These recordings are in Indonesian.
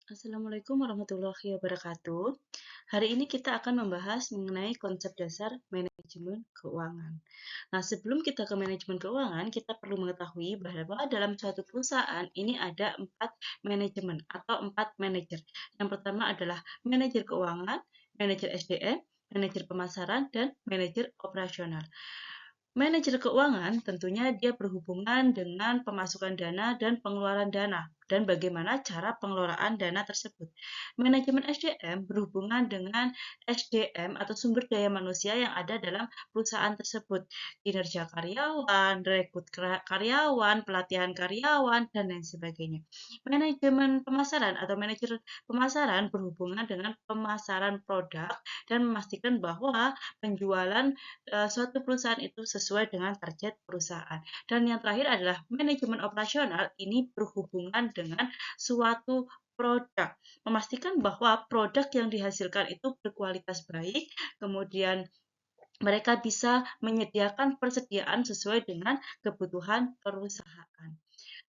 Assalamualaikum warahmatullahi wabarakatuh. Hari ini kita akan membahas mengenai konsep dasar manajemen keuangan. Nah, sebelum kita ke manajemen keuangan, kita perlu mengetahui bahwa dalam suatu perusahaan ini ada 4 manajemen atau 4 manajer. Yang pertama adalah manajer keuangan, manajer SDM, manajer pemasaran, dan manajer operasional. Manajer keuangan tentunya dia berhubungan dengan pemasukan dana dan pengeluaran dana dan bagaimana cara pengelolaan dana tersebut. Manajemen SDM berhubungan dengan SDM atau sumber daya manusia yang ada dalam perusahaan tersebut. Kinerja karyawan, rekrut karyawan, pelatihan karyawan, dan lain sebagainya. Manajemen pemasaran atau manajer pemasaran berhubungan dengan pemasaran produk dan memastikan bahwa penjualan suatu perusahaan itu sesuai dengan target perusahaan. Dan yang terakhir adalah manajemen operasional, ini berhubungan dengan suatu produk, memastikan bahwa produk yang dihasilkan itu berkualitas baik, kemudian mereka bisa menyediakan persediaan sesuai dengan kebutuhan perusahaan.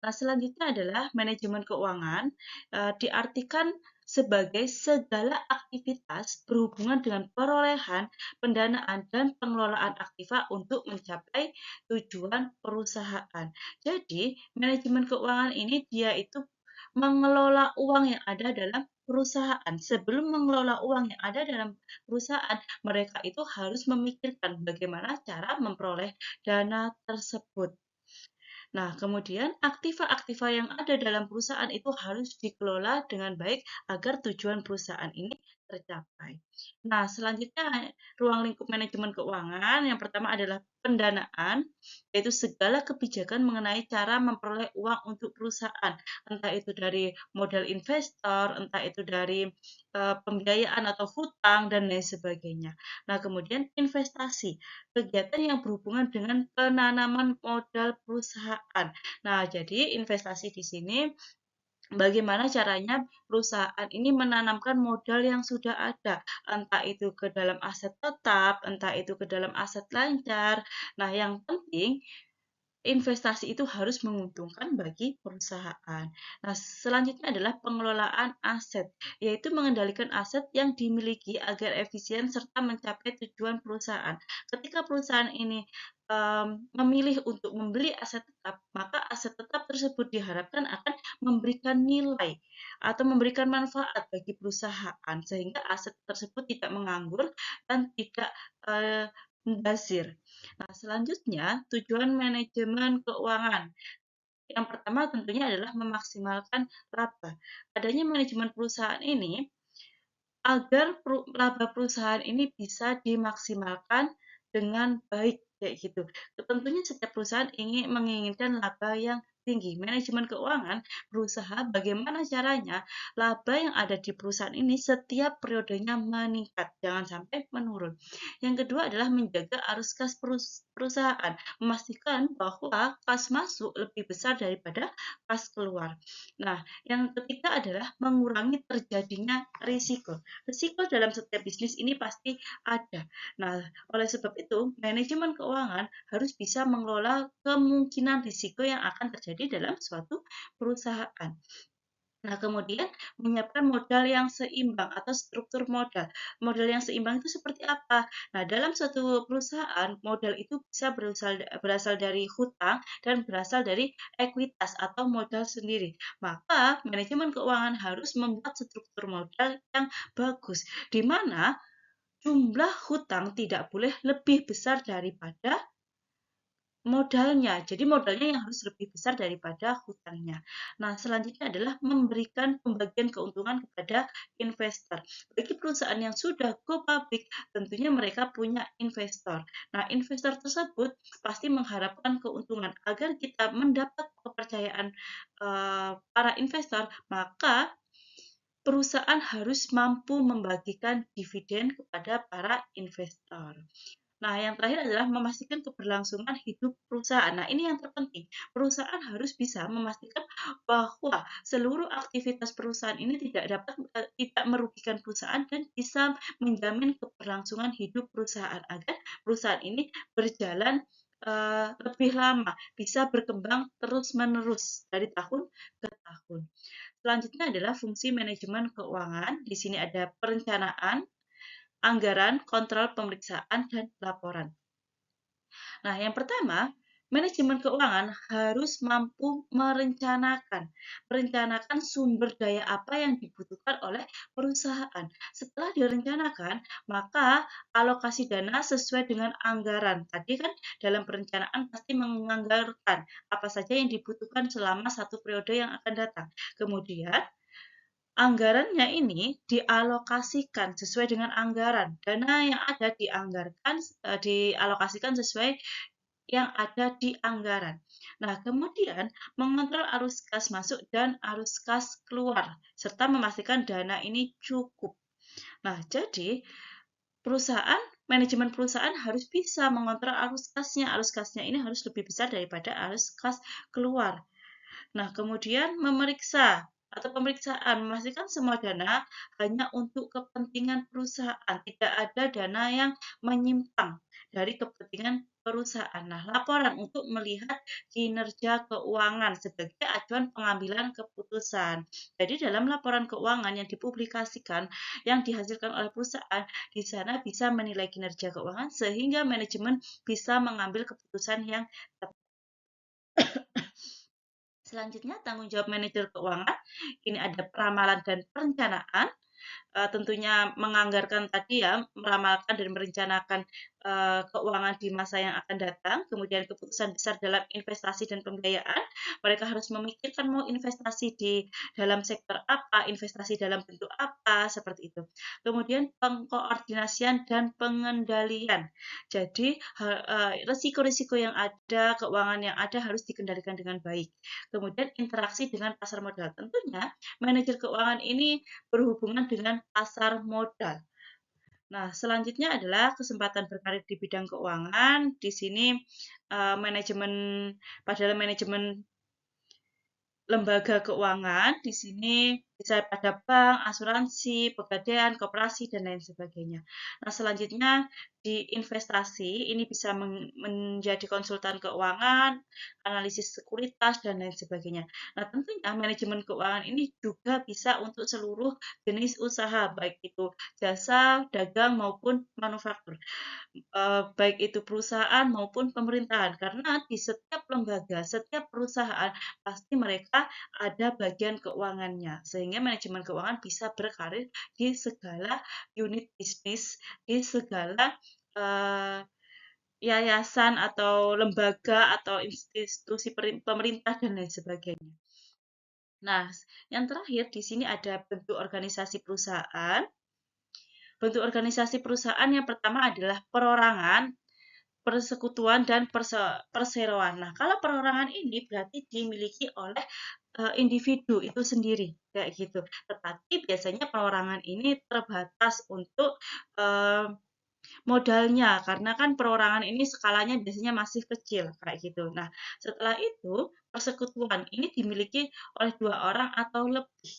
Nah, selanjutnya adalah manajemen keuangan, diartikan sebagai segala aktivitas berhubungan dengan perolehan, pendanaan, dan pengelolaan aktiva untuk mencapai tujuan perusahaan. Jadi, manajemen keuangan ini dia itu mengelola uang yang ada dalam perusahaan. Sebelum mengelola uang yang ada dalam perusahaan, mereka itu harus memikirkan bagaimana cara memperoleh dana tersebut. Nah, kemudian aktiva-aktiva yang ada dalam perusahaan itu harus dikelola dengan baik agar tujuan perusahaan ini tercapai. Nah, selanjutnya ruang lingkup manajemen keuangan yang pertama adalah pendanaan, yaitu segala kebijakan mengenai cara memperoleh uang untuk perusahaan, entah itu dari modal investor, entah itu dari pembiayaan atau hutang dan lain sebagainya. Nah, kemudian investasi, kegiatan yang berhubungan dengan penanaman modal perusahaan. Nah, jadi investasi di sini bagaimana caranya perusahaan ini menanamkan modal yang sudah ada, entah itu ke dalam aset tetap, entah itu ke dalam aset lancar. Nah, yang penting investasi itu harus menguntungkan bagi perusahaan. Nah, selanjutnya adalah pengelolaan aset, yaitu mengendalikan aset yang dimiliki agar efisien serta mencapai tujuan perusahaan. Ketika perusahaan ini memilih untuk membeli aset tetap, maka aset tetap tersebut diharapkan akan memberikan nilai atau memberikan manfaat bagi perusahaan, sehingga aset tersebut tidak menganggur dan tidak mubazir. Nah, selanjutnya tujuan manajemen keuangan. Yang pertama tentunya adalah memaksimalkan laba. Adanya manajemen perusahaan ini agar laba perusahaan ini bisa dimaksimalkan dengan baik kayak gitu. Tentunya setiap perusahaan menginginkan laba yang tinggi. Manajemen keuangan berusaha bagaimana caranya laba yang ada di perusahaan ini setiap periodenya meningkat, jangan sampai menurun. Yang kedua adalah menjaga arus kas perusahaan, memastikan bahwa kas masuk lebih besar daripada kas keluar. Nah, yang ketiga adalah mengurangi terjadinya risiko. Risiko dalam setiap bisnis ini pasti ada. Nah, oleh sebab itu, manajemen keuangan harus bisa mengelola kemungkinan risiko yang akan terjadi dalam suatu perusahaan. Nah, kemudian menyiapkan modal yang seimbang atau struktur modal. Modal yang seimbang itu seperti apa? Nah, dalam suatu perusahaan, modal itu bisa berasal dari hutang dan berasal dari ekuitas atau modal sendiri. Maka, manajemen keuangan harus membuat struktur modal yang bagus, di mana jumlah hutang tidak boleh lebih besar daripada modalnya. Jadi modalnya yang harus lebih besar daripada hutangnya. Nah, selanjutnya adalah memberikan pembagian keuntungan kepada investor. Bagi perusahaan yang sudah go public, tentunya mereka punya investor. Nah, investor tersebut pasti mengharapkan keuntungan. Agar kita mendapat kepercayaan para investor, maka perusahaan harus mampu membagikan dividen kepada para investor. Nah, yang terakhir adalah memastikan keberlangsungan hidup perusahaan. Nah, ini yang terpenting. Perusahaan harus bisa memastikan bahwa seluruh aktivitas perusahaan ini tidak merugikan perusahaan dan bisa menjamin keberlangsungan hidup perusahaan agar perusahaan ini berjalan lebih lama, bisa berkembang terus-menerus dari tahun ke tahun. Selanjutnya adalah fungsi manajemen keuangan. Di sini ada perencanaan, anggaran, kontrol, pemeriksaan, dan laporan. Nah, yang pertama, manajemen keuangan harus mampu merencanakan sumber daya apa yang dibutuhkan oleh perusahaan. Setelah direncanakan, maka alokasi dana sesuai dengan anggaran. Tadi kan dalam perencanaan pasti menganggarkan apa saja yang dibutuhkan selama satu periode yang akan datang. Kemudian anggarannya ini dialokasikan sesuai dengan anggaran. Dana yang ada dialokasikan sesuai yang ada di anggaran. Nah, kemudian mengontrol arus kas masuk dan arus kas keluar, serta memastikan dana ini cukup. Nah, jadi manajemen perusahaan harus bisa mengontrol arus kasnya. Arus kasnya ini harus lebih besar daripada arus kas keluar. Nah, kemudian pemeriksaan, memastikan semua dana hanya untuk kepentingan perusahaan, tidak ada dana yang menyimpang dari kepentingan perusahaan. Nah, laporan untuk melihat kinerja keuangan sebagai acuan pengambilan keputusan. Jadi dalam laporan keuangan yang dipublikasikan, yang dihasilkan oleh perusahaan, di sana bisa menilai kinerja keuangan sehingga manajemen bisa mengambil keputusan yang tepat. Selanjutnya, tanggung jawab manajer keuangan. Ini ada peramalan dan perencanaan. Tentunya menganggarkan tadi ya, meramalkan dan merencanakan keuangan di masa yang akan datang, kemudian keputusan besar dalam investasi dan pembiayaan. Mereka harus memikirkan mau investasi di dalam sektor apa, investasi dalam bentuk apa, seperti itu. Kemudian pengkoordinasian dan pengendalian. Jadi risiko-risiko yang ada, keuangan yang ada harus dikendalikan dengan baik. Kemudian interaksi dengan pasar modal. Tentunya manajer keuangan ini berhubungan dengan pasar modal. Nah, selanjutnya adalah kesempatan berkarir di bidang keuangan. Di sini manajemen lembaga keuangan di sini bisa pada bank, asuransi, pegadaian, koperasi, dan lain sebagainya. Nah, selanjutnya di investasi, ini bisa menjadi konsultan keuangan, analisis sekuritas, dan lain sebagainya. Nah, tentunya manajemen keuangan ini juga bisa untuk seluruh jenis usaha, baik itu jasa, dagang, maupun manufaktur. Baik itu perusahaan maupun pemerintahan. Karena di setiap lembaga, setiap perusahaan, pasti mereka ada bagian keuangannya. Sehingga manajemen keuangan bisa berkarir di segala unit bisnis, di segala uh, yayasan atau lembaga atau institusi pemerintah dan lain sebagainya. Nah, yang terakhir di sini ada bentuk organisasi perusahaan. Bentuk organisasi perusahaan yang pertama adalah perorangan, persekutuan, dan perseroan. Nah, kalau perorangan ini berarti dimiliki oleh individu itu sendiri, kayak gitu. Tetapi biasanya perorangan ini terbatas untuk modalnya, karena kan perorangan ini skalanya biasanya masih kecil, kayak gitu. Nah, setelah itu persekutuan ini dimiliki oleh 2 orang atau lebih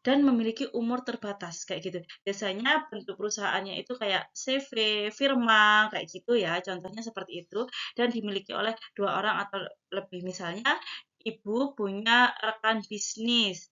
dan memiliki umur terbatas kayak gitu. Biasanya bentuk perusahaannya itu kayak CV, firma kayak gitu ya. Contohnya seperti itu dan dimiliki oleh 2 orang atau lebih. Misalnya ibu punya rekan bisnis.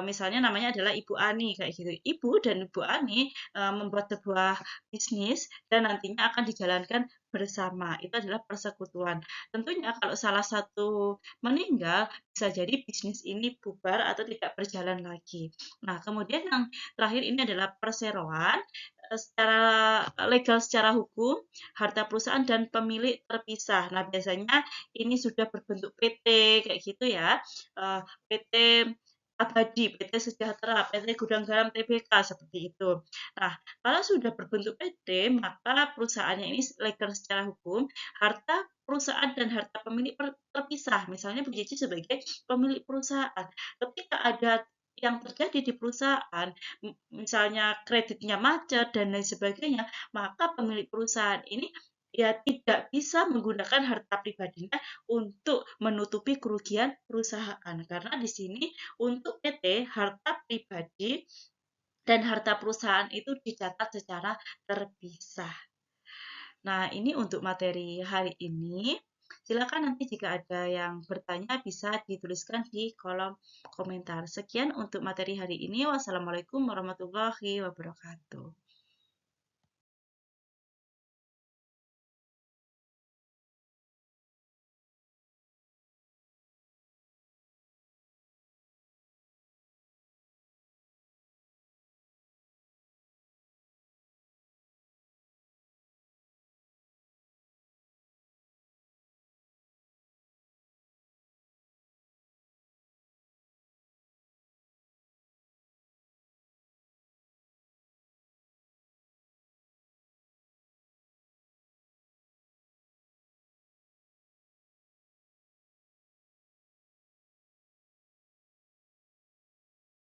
Misalnya namanya adalah Ibu Ani kayak gitu. Ibu dan Ibu Ani membuat sebuah bisnis dan nantinya akan dijalankan bersama. Itu adalah persekutuan. Tentunya kalau salah satu meninggal bisa jadi bisnis ini bubar atau tidak berjalan lagi. Nah, kemudian yang terakhir ini adalah perseroan. Secara legal, secara hukum, harta perusahaan dan pemilik terpisah. Nah, biasanya ini sudah berbentuk PT kayak gitu ya. PT Abadi, PT Sejahtera, PT Gudang Garam Tbk seperti itu. Nah, kalau sudah berbentuk PT, maka perusahaannya ini legal secara hukum, harta perusahaan dan harta pemilik terpisah. Misalnya Bu Cici sebagai pemilik perusahaan. Ketika ada yang terjadi di perusahaan, misalnya kreditnya macet dan lain sebagainya, maka pemilik perusahaan ini ya tidak bisa menggunakan harta pribadinya untuk menutupi kerugian perusahaan. Karena di sini untuk PT, harta pribadi dan harta perusahaan itu dicatat secara terpisah. Nah, ini untuk materi hari ini. Silakan nanti jika ada yang bertanya bisa dituliskan di kolom komentar. Sekian untuk materi hari ini. Wassalamualaikum warahmatullahi wabarakatuh.